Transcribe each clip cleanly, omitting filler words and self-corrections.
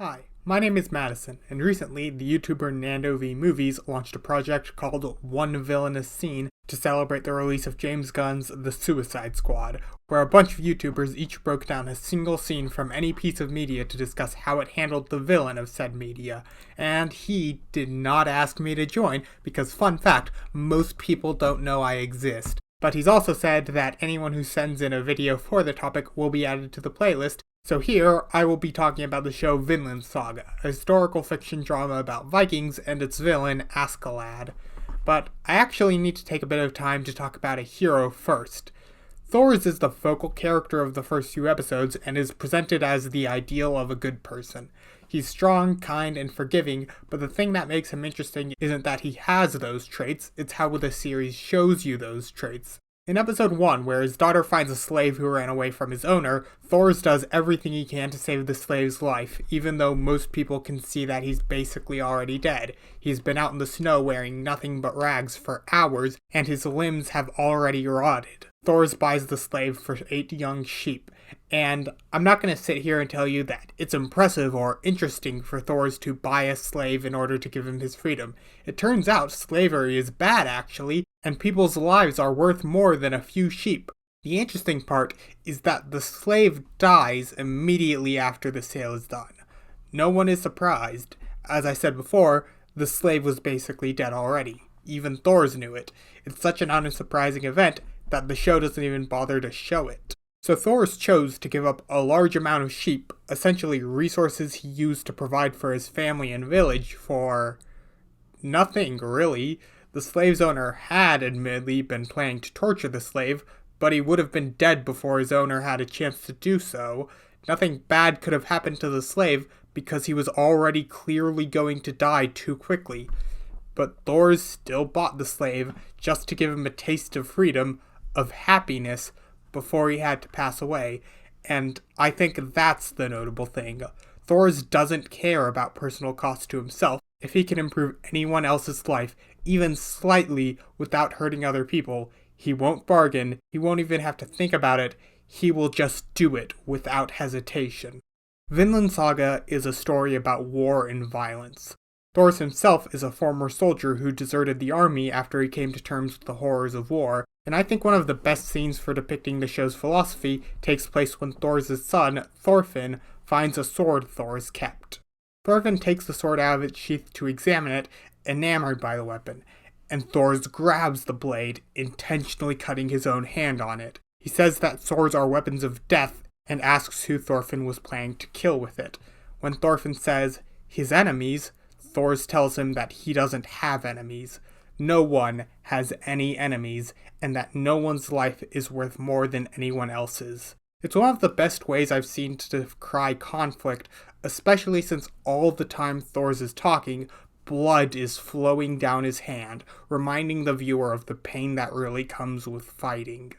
Hi, my name is Madison, and recently the YouTuber Nando v Movies launched a project called One Villainous Scene to celebrate the release of James Gunn's The Suicide Squad, where a bunch of YouTubers each broke down a single scene from any piece of media to discuss how it handled the villain of said media. And he did not ask me to join because, fun fact, most people don't know I exist. But he's also said that anyone who sends in a video for the topic will be added to the playlist. So here, I will be talking about the show Vinland Saga, a historical fiction drama about Vikings and its villain, Askeladd. But I actually need to take a bit of time to talk about a hero first. Thors is the focal character of the first few episodes and is presented as the ideal of a good person. He's strong, kind, and forgiving, but the thing that makes him interesting isn't that he has those traits, it's how the series shows you those traits. In episode 1, where his daughter finds a slave who ran away from his owner, Thors does everything he can to save the slave's life, even though most people can see that he's basically already dead. He's been out in the snow wearing nothing but rags for hours, and his limbs have already rotted. Thors buys the slave for 8 young sheep, and I'm not going to sit here and tell you that it's impressive or interesting for Thors to buy a slave in order to give him his freedom. It turns out slavery is bad, actually, and people's lives are worth more than a few sheep. The interesting part is that the slave dies immediately after the sale is done. No one is surprised. As I said before, the slave was basically dead already. Even Thors knew it. It's such an unsurprising event that the show doesn't even bother to show it. So Thors chose to give up a large amount of sheep, essentially resources he used to provide for his family and village, for nothing, really. The slave's owner had, admittedly, been planning to torture the slave, but he would have been dead before his owner had a chance to do so. Nothing bad could have happened to the slave because he was already clearly going to die too quickly. But Thors still bought the slave just to give him a taste of freedom, of happiness, before he had to pass away, and I think that's the notable thing. Thors doesn't care about personal cost to himself. If he can improve anyone else's life, even slightly, without hurting other people, he won't bargain, he won't even have to think about it, he will just do it without hesitation. Vinland Saga is a story about war and violence. Thors himself is a former soldier who deserted the army after he came to terms with the horrors of war, and I think one of the best scenes for depicting the show's philosophy takes place when Thors' son, Thorfinn, finds a sword Thors kept. Thorfinn takes the sword out of its sheath to examine it, enamored by the weapon, and Thors grabs the blade, intentionally cutting his own hand on it. He says that swords are weapons of death, and asks who Thorfinn was planning to kill with it. When Thorfinn says, his enemies, Thors tells him that he doesn't have enemies. No one has any enemies, and that no one's life is worth more than anyone else's. It's one of the best ways I've seen to decry conflict, especially since all the time Thors is talking, blood is flowing down his hand, reminding the viewer of the pain that really comes with fighting.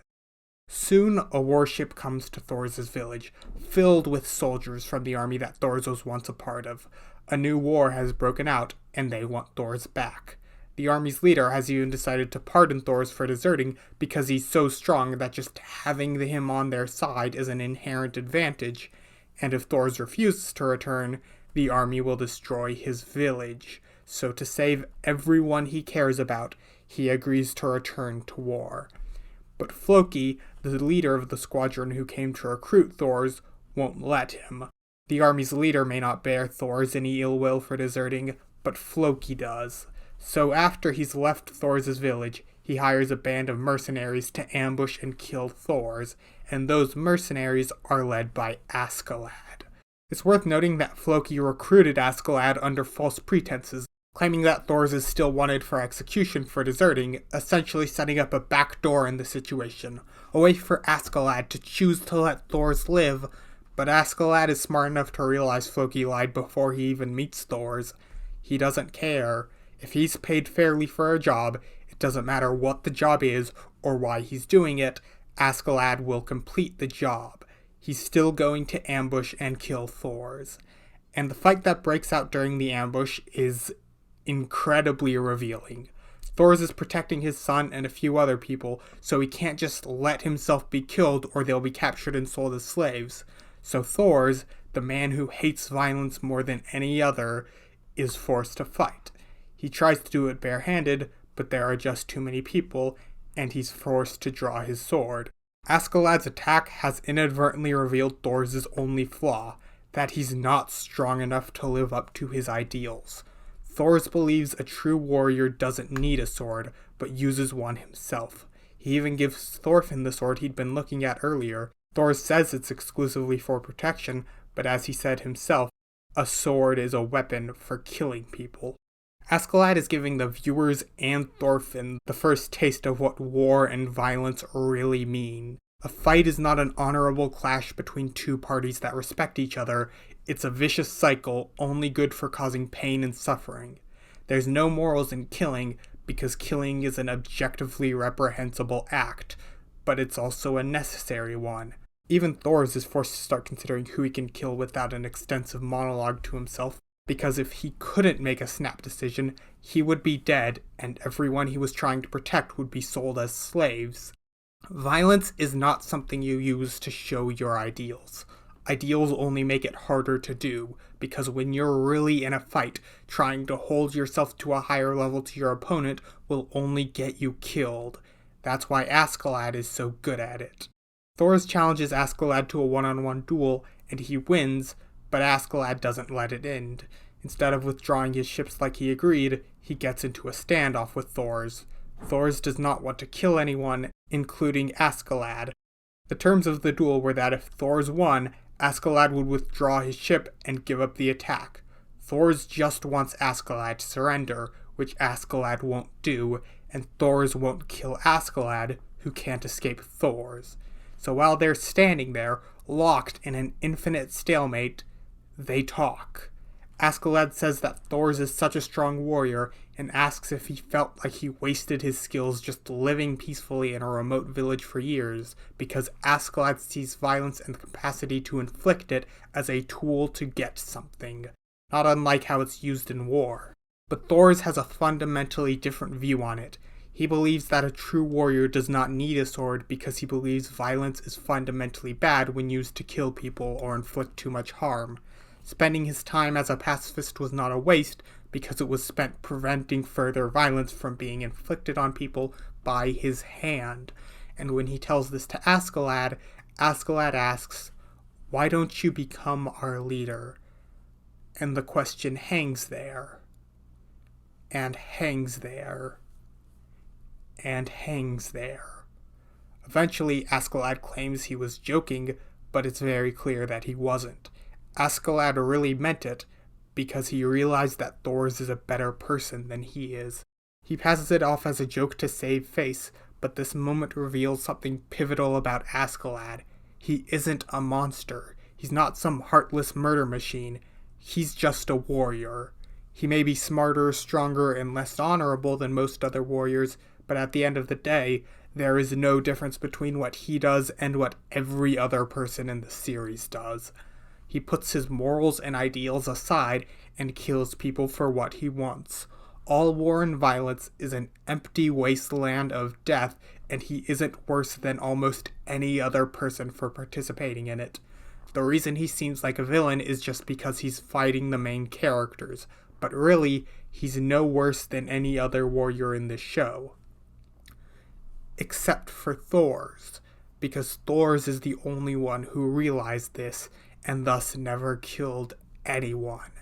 Soon, a warship comes to Thors' village, filled with soldiers from the army that Thors was once a part of. A new war has broken out, and they want Thors back. The army's leader has even decided to pardon Thors for deserting because he's so strong that just having him on their side is an inherent advantage, and if Thors refuses to return, the army will destroy his village. So to save everyone he cares about, he agrees to return to war. But Floki, the leader of the squadron who came to recruit Thors, won't let him. The army's leader may not bear Thors any ill will for deserting, but Floki does. So after he's left Thors' village, he hires a band of mercenaries to ambush and kill Thors, and those mercenaries are led by Askeladd. It's worth noting that Floki recruited Askeladd under false pretenses, claiming that Thors is still wanted for execution for deserting, essentially setting up a backdoor in the situation, a way for Askeladd to choose to let Thors live, but Askeladd is smart enough to realize Floki lied before he even meets Thors. He doesn't care. If he's paid fairly for a job, it doesn't matter what the job is or why he's doing it, Askeladd will complete the job. He's still going to ambush and kill Thors. And the fight that breaks out during the ambush is incredibly revealing. Thors is protecting his son and a few other people, so he can't just let himself be killed or they'll be captured and sold as slaves. So Thors, the man who hates violence more than any other, is forced to fight. He tries to do it barehanded, but there are just too many people, and he's forced to draw his sword. Askeladd's attack has inadvertently revealed Thors' only flaw, that he's not strong enough to live up to his ideals. Thors believes a true warrior doesn't need a sword, but uses one himself. He even gives Thorfinn the sword he'd been looking at earlier. Thors says it's exclusively for protection, but as he said himself, a sword is a weapon for killing people. Askeladd is giving the viewers and Thorfinn the first taste of what war and violence really mean. A fight is not an honorable clash between two parties that respect each other. It's a vicious cycle, only good for causing pain and suffering. There's no morals in killing, because killing is an objectively reprehensible act, but it's also a necessary one. Even Thors is forced to start considering who he can kill without an extensive monologue to himself, because if he couldn't make a snap decision, he would be dead, and everyone he was trying to protect would be sold as slaves. Violence is not something you use to show your ideals. Ideals only make it harder to do, because when you're really in a fight, trying to hold yourself to a higher level to your opponent will only get you killed. That's why Askeladd is so good at it. Thors challenges Askeladd to a one-on-one duel, and he wins, but Askeladd doesn't let it end. Instead of withdrawing his ships like he agreed, he gets into a standoff with Thors. Thors does not want to kill anyone, including Askeladd. The terms of the duel were that if Thors won, Askeladd would withdraw his ship and give up the attack. Thors just wants Askeladd to surrender, which Askeladd won't do, and Thors won't kill Askeladd, who can't escape Thors. So while they're standing there, locked in an infinite stalemate, they talk. Askeladd says that Thors is such a strong warrior and asks if he felt like he wasted his skills just living peacefully in a remote village for years, because Askeladd sees violence and the capacity to inflict it as a tool to get something, not unlike how it's used in war. But Thors has a fundamentally different view on it. He believes that a true warrior does not need a sword because he believes violence is fundamentally bad when used to kill people or inflict too much harm. Spending his time as a pacifist was not a waste because it was spent preventing further violence from being inflicted on people by his hand. And when he tells this to Askeladd, Askeladd asks, "Why don't you become our leader?" And the question hangs there. And hangs there. And hangs there. Eventually, Askeladd claims he was joking, but it's very clear that he wasn't. Askeladd really meant it, because he realized that Thors is a better person than he is. He passes it off as a joke to save face, but this moment reveals something pivotal about Askeladd. He isn't a monster. He's not some heartless murder machine. He's just a warrior. He may be smarter, stronger, and less honorable than most other warriors, but at the end of the day, there is no difference between what he does and what every other person in the series does. He puts his morals and ideals aside and kills people for what he wants. All war and violence is an empty wasteland of death, and he isn't worse than almost any other person for participating in it. The reason he seems like a villain is just because he's fighting the main characters, but really, he's no worse than any other warrior in the show. Except for Thors, because Thors is the only one who realized this, and thus never killed anyone.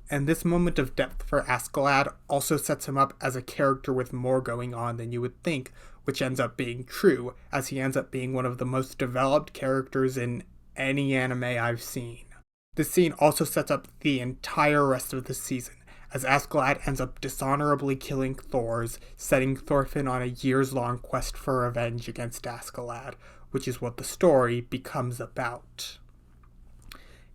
And this moment of depth for Askeladd also sets him up as a character with more going on than you would think, which ends up being true, as he ends up being one of the most developed characters in any anime I've seen. This scene also sets up the entire rest of the season, as Askeladd ends up dishonorably killing Thors, setting Thorfinn on a years-long quest for revenge against Askeladd, which is what the story becomes about.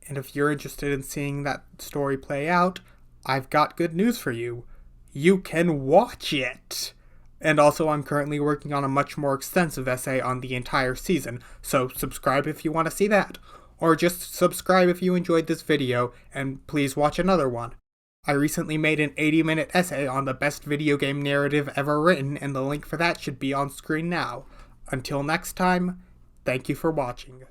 And if you're interested in seeing that story play out, I've got good news for you. You can watch it! And also, I'm currently working on a much more extensive essay on the entire season, so subscribe if you want to see that. Or just subscribe if you enjoyed this video, and please watch another one. I recently made an 80-minute essay on the best video game narrative ever written, and the link for that should be on screen now. Until next time, thank you for watching.